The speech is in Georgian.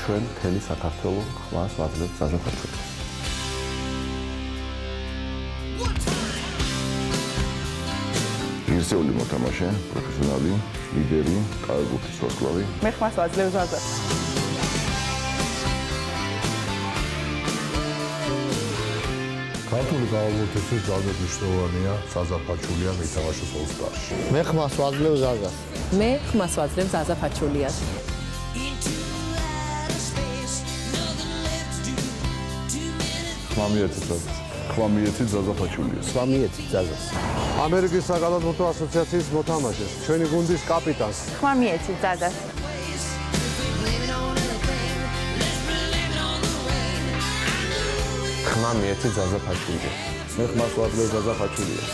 ჩვენ მთელი საქართველოს ხმას ვაძლევთ ზაზა ფაჩულიას. ღირსეული მოთამაშე, პროფესიონალი, ლიდერი, კალათბურთის ვარსკვლავი. მე ხმას ვაძლევ ზაზას. ქართული კალათბურთისთვის ძალიან მნიშვნელოვანია ზაზა ფაჩულია მითამაშოს All-Star-ში. მე ხმას ვაძლევ ზაზას. მე ხმას ვაძლევ ზაზა ფაჩულიას. ხმამიეთით ზაზა ფაჩულიას. ხმამიეთით ზაზას. ამერიკის საკალათბურთო ასოციაციის მოთამაშეს, ჩვენი გუნდის კაპიტანს. ხმამიეთით ზაზას. ხმამიეთით ზაზა ფაჩულიას. მე ხმას ვაძლევ ზაზა ფაჩულიას.